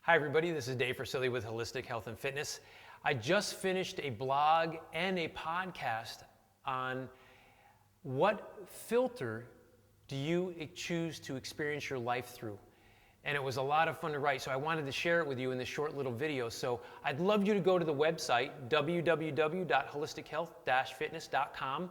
Hi everybody, this is Dave Fresilli with Holistic Health and Fitness. I just finished a blog and a podcast on what filter do you choose to experience your life through. And it was a lot of fun to write, so I wanted to share it with you in this short little video. So I'd love you to go to the website, www.holistichealth-fitness.com,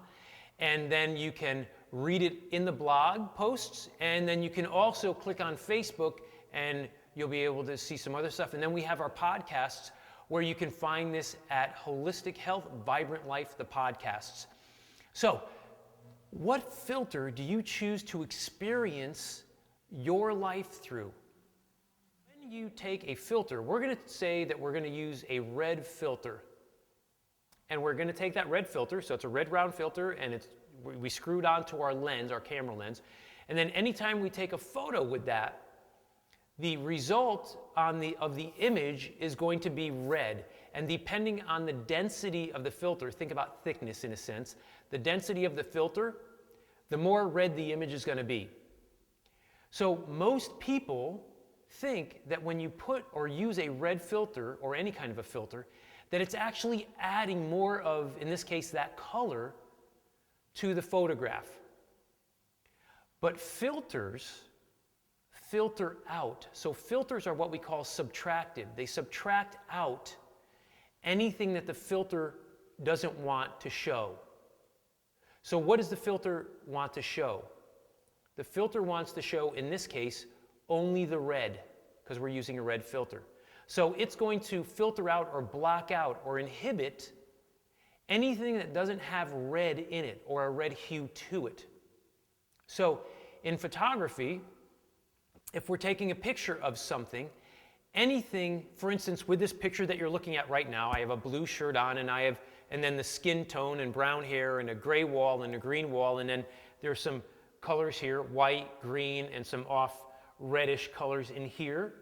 and then you can read it in the blog posts, and then you can also click on Facebook and you'll be able to see some other stuff. And then we have our podcasts where you can find this at Holistic Health, Vibrant Life, the podcasts. So, what filter do you choose to experience your life through? When you take a filter, we're going to say that we're going to use a red filter. And we're going to take that red filter, so it's a red round filter, and we screwed onto our lens, our camera lens. And then anytime we take a photo with that, the result of the image is going to be red. And depending on the density of the filter, think about thickness in a sense, the density of the filter, the more red the image is going to be. So most people think that when you put or use a red filter or any kind of a filter, that it's actually adding more of, in this case, that color to the photograph. But filters filter out. So filters are what we call subtractive. They subtract out anything that the filter doesn't want to show. So what does the filter want to show? The filter wants to show, in this case, only the red, because we're using a red filter. So it's going to filter out or block out or inhibit anything that doesn't have red in it or a red hue to it. So in photography, if we're taking a picture of something, anything, for instance, with this picture that you're looking at right now, I have a blue shirt on and then the skin tone and brown hair and a gray wall and a green wall, and then there's some colors here, white, green, and some off reddish colors in here.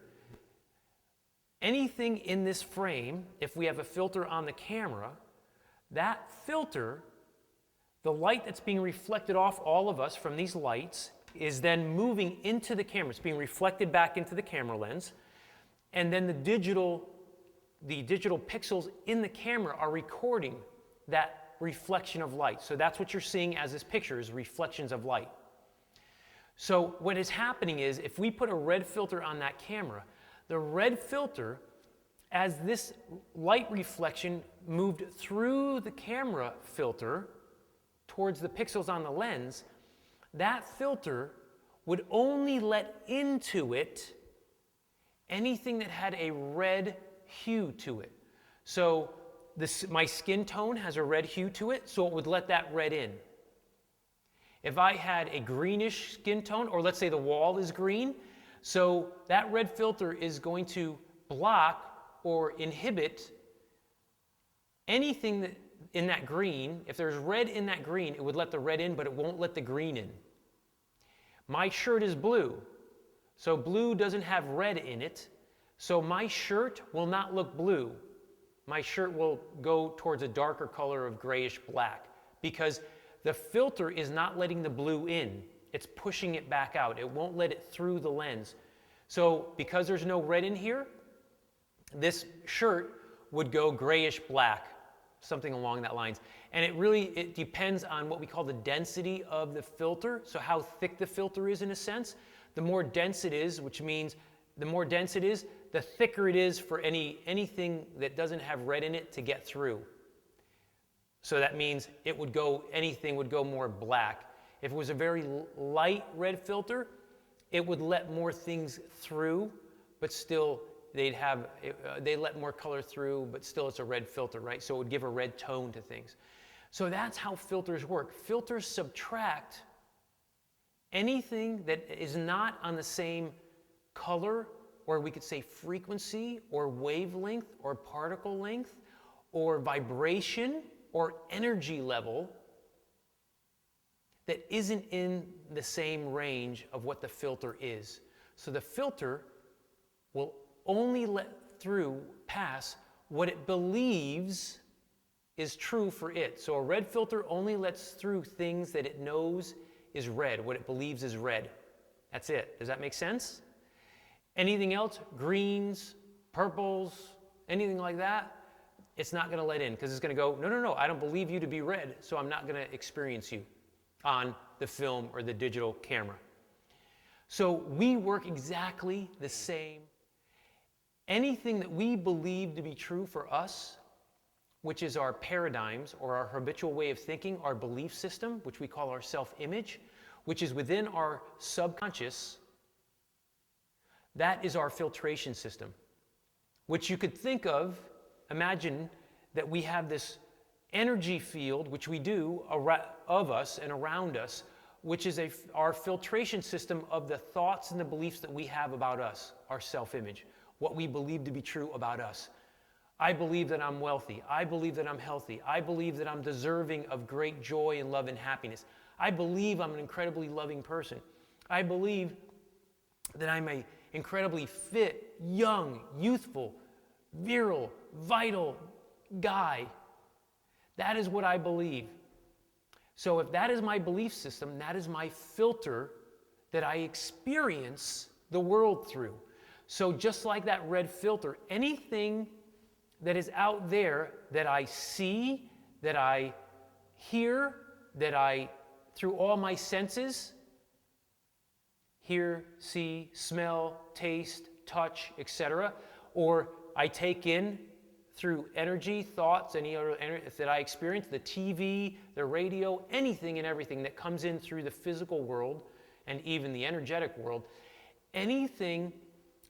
Anything in this frame, if we have a filter on the camera, that filter, the light that's being reflected off all of us from these lights, is then moving into the camera. It's being reflected back into the camera lens. And then the digital pixels in the camera are recording that reflection of light. So that's what you're seeing as this picture is reflections of light. So what is happening is if we put a red filter on that camera, the red filter, as this light reflection moved through the camera filter towards the pixels on the lens, that filter would only let into it anything that had a red hue to it. So my skin tone has a red hue to it, so it would let that red in. If I had a greenish skin tone, or let's say the wall is green, so that red filter is going to block or inhibit anything that in that green. If there's red in that green, it would let the red in, but it won't let the green in. My shirt is blue, so blue doesn't have red in it, so my shirt will not look blue. My shirt will go towards a darker color of grayish black because the filter is not letting the blue in. It's pushing it back out. It won't let it through the lens. So because there's no red in here, this shirt would go grayish black, something along that lines. And it depends on what we call the density of the filter, so how thick the filter is in a sense. The more dense it is, which means the more dense it is, the thicker it is for anything that doesn't have red in it to get through. So that means anything would go more black. If it was a very light red filter, it would let more things through, but still they let more color through, but still it's a red filter, right? So it would give a red tone to things. So that's how filters work. Filters subtract anything that is not on the same color, or we could say frequency, or wavelength, or particle length, or vibration, or energy level that isn't in the same range of what the filter is. So the filter will only let pass what it believes is true for it. So a red filter only lets through things that it knows is red, what it believes is red. That's it. Does that make sense? Anything else? Greens, purples, anything like that, it's not going to let in because it's going to go, no, I don't believe you to be red, so I'm not going to experience you on the film or the digital camera. So we work exactly the same. Anything that we believe to be true for us, which is our paradigms or our habitual way of thinking, our belief system, which we call our self-image, which is within our subconscious, that is our filtration system, which you could think of, imagine that we have this energy field, which we do, of us and around us, which is our filtration system of the thoughts and the beliefs that we have about us, our self-image, what we believe to be true about us. I believe that I'm wealthy. I believe that I'm healthy. I believe that I'm deserving of great joy and love and happiness. I believe I'm an incredibly loving person. I believe that I'm an incredibly fit, young, youthful, virile, vital guy. That is what I believe. So if that is my belief system, that is my filter that I experience the world through. So just like that red filter, anything that is out there that I see, that I hear, that I, through all my senses, hear, see, smell, taste, touch, etc., or I take in through energy, thoughts, any other energy that I experience, the TV, the radio, anything and everything that comes in through the physical world and even the energetic world, anything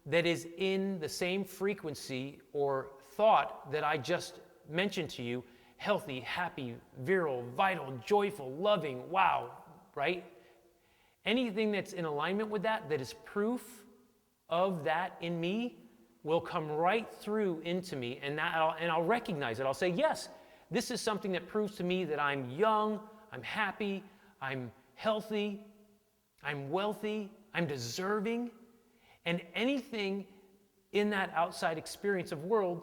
that is in the same frequency or thought that I just mentioned to you, healthy, happy, virile, vital, joyful, loving, wow, right? Anything that's in alignment with that, that is proof of that in me, will come right through into me, and I'll recognize it. I'll say, yes, this is something that proves to me that I'm young, I'm happy, I'm healthy, I'm wealthy, I'm deserving. And anything in that outside experience of world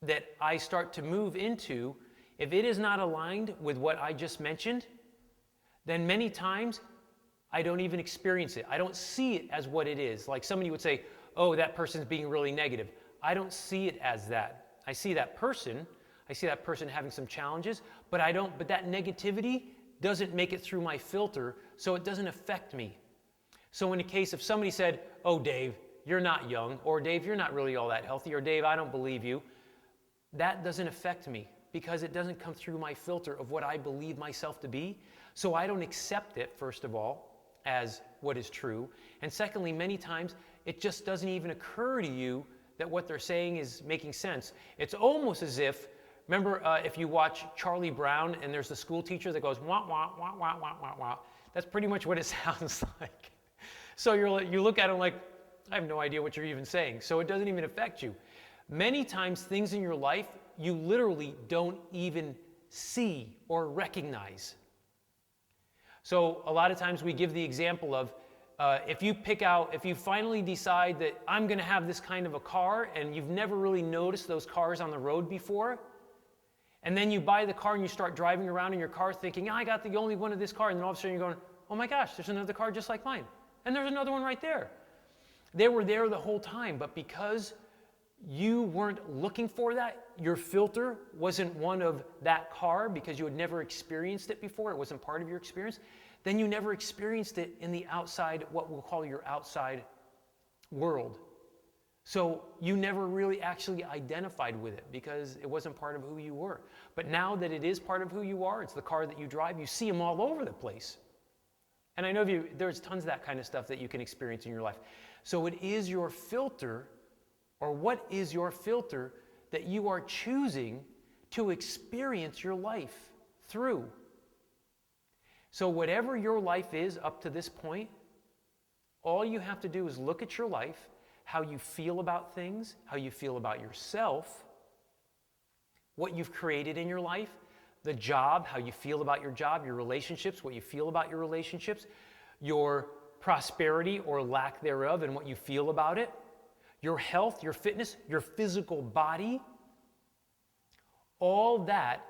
that I start to move into, if it is not aligned with what I just mentioned, then many times I don't even experience it. I don't see it as what it is. Like somebody would say, oh, that person's being really negative. I don't see it as that. I see that person having some challenges, but that negativity doesn't make it through my filter, so it doesn't affect me. So in a case if somebody said, oh, Dave, you're not young, or Dave, you're not really all that healthy, or Dave, I don't believe you, that doesn't affect me because it doesn't come through my filter of what I believe myself to be. So I don't accept it, first of all, as what is true. And secondly, many times, it just doesn't even occur to you that what they're saying is making sense. It's almost as if, remember if you watch Charlie Brown and there's the school teacher that goes, wah, wah, wah, wah, wah, wah, wah. That's pretty much what it sounds like. So you look at him like, I have no idea what you're even saying. So it doesn't even affect you. Many times things in your life, you literally don't even see or recognize. So a lot of times we give the example of, if you finally decide that I'm going to have this kind of a car and you've never really noticed those cars on the road before, and then you buy the car and you start driving around in your car thinking, I got the only one of this car, and then all of a sudden you're going, oh my gosh, there's another car just like mine. And there's another one right there. They were there the whole time, but because you weren't looking for that, your filter wasn't one of that car because you had never experienced it before, it wasn't part of your experience, then you never experienced it in the outside, what we'll call your outside world. So you never really actually identified with it because it wasn't part of who you were. But now that it is part of who you are, it's the car that you drive, you see them all over the place. And I know there's tons of that kind of stuff that you can experience in your life. So it is your filter, or what is your filter that you are choosing to experience your life through. So whatever your life is up to this point, all you have to do is look at your life, how you feel about things, how you feel about yourself, what you've created in your life, the job, how you feel about your job, your relationships, what you feel about your relationships, your prosperity or lack thereof and what you feel about it, your health, your fitness, your physical body. All that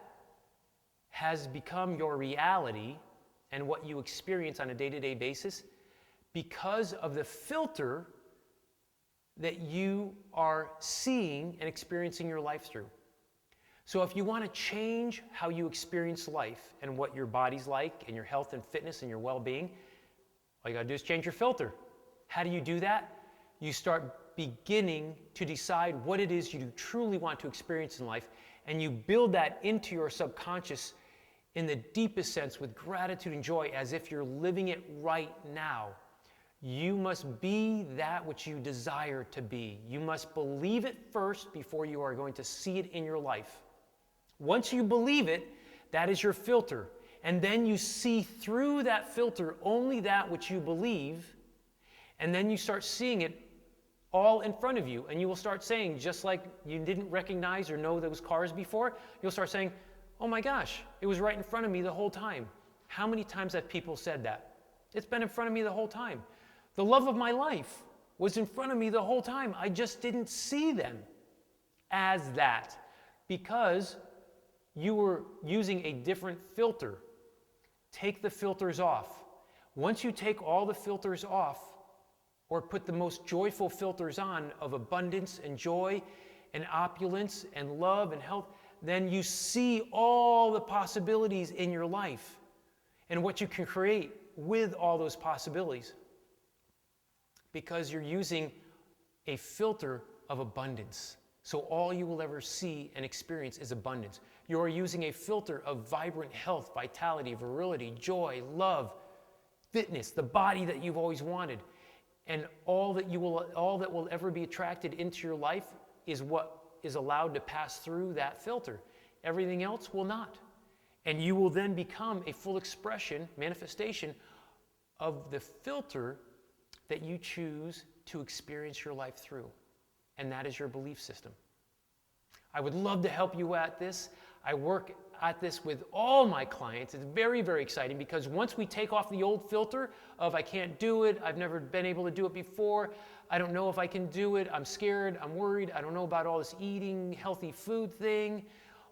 has become your reality and what you experience on a day-to-day basis because of the filter that you are seeing and experiencing your life through. So if you want to change how you experience life and what your body's like and your health and fitness and your well-being, all you got to do is change your filter. How do you do that? You start beginning to decide what it is you truly want to experience in life, and you build that into your subconscious in the deepest sense with gratitude and joy, as if you're living it right now. You must be that which you desire to be. You must believe it first before you are going to see it in your life. Once you believe it, that is your filter. And then you see through that filter only that which you believe, and then you start seeing it all in front of you. And you will start saying, just like you didn't recognize or know those cars before, you'll start saying, oh my gosh, it was right in front of me the whole time. How many times have people said that? It's been in front of me the whole time. The love of my life was in front of me the whole time. I just didn't see them as that because you were using a different filter. Take the filters off. Once you take all the filters off, or put the most joyful filters on of abundance and joy and opulence and love and health, then you see all the possibilities in your life and what you can create with all those possibilities. Because you're using a filter of abundance. So all you will ever see and experience is abundance. You are using a filter of vibrant health, vitality, virility, joy, love, fitness, the body that you've always wanted. And all that will ever be attracted into your life is what is allowed to pass through that filter. Everything else will not. And you will then become a full expression, manifestation of the filter that you choose to experience your life through. And that is your belief system. I would love to help you at this. I work at this with all my clients. It's very, very exciting because once we take off the old filter of I can't do it, I've never been able to do it before, I don't know if I can do it, I'm scared, I'm worried, I don't know about all this eating healthy food thing.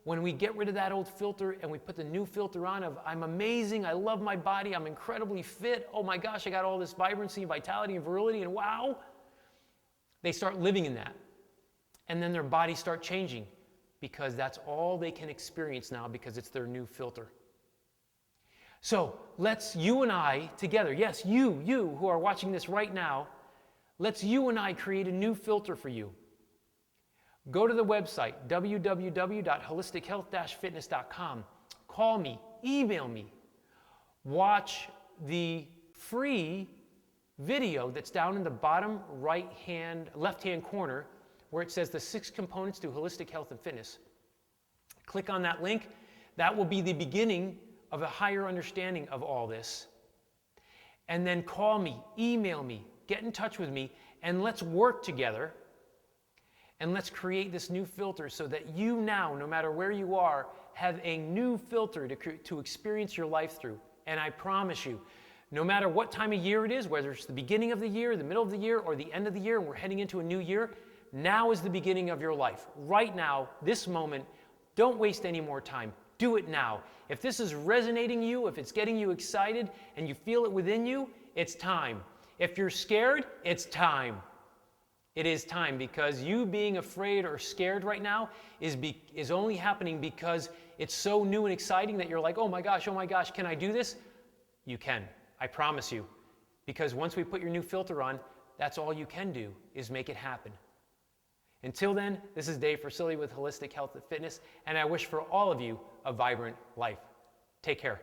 When we get rid of that old filter and we put the new filter on of I'm amazing, I love my body, I'm incredibly fit, oh my gosh, I got all this vibrancy, vitality, and virility, and wow, they start living in that. And then their bodies start changing because that's all they can experience now because it's their new filter. So let's, you and I together, yes, you who are watching this right now, let's you and I create a new filter for you. Go to the website, www.holistichealth-fitness.com. Call me, email me, watch the free video that's down in the bottom left-hand corner where it says the 6 components to holistic health and fitness. Click on that link. That will be the beginning of a higher understanding of all this. And then call me, email me, get in touch with me, and let's work together. And let's create this new filter so that you now, no matter where you are, have a new filter to experience your life through. And I promise you, no matter what time of year it is, whether it's the beginning of the year, the middle of the year, or the end of the year, and we're heading into a new year, now is the beginning of your life. Right now, this moment, don't waste any more time. Do it now. If this is resonating you, if it's getting you excited, and you feel it within you, it's time. If you're scared, it's time. It is time, because you being afraid or scared right now is only happening because it's so new and exciting that you're like, oh my gosh, can I do this? You can, I promise you. Because once we put your new filter on, that's all you can do is make it happen. Until then, this is Dave Fresilli with Holistic Health and Fitness, and I wish for all of you a vibrant life. Take care.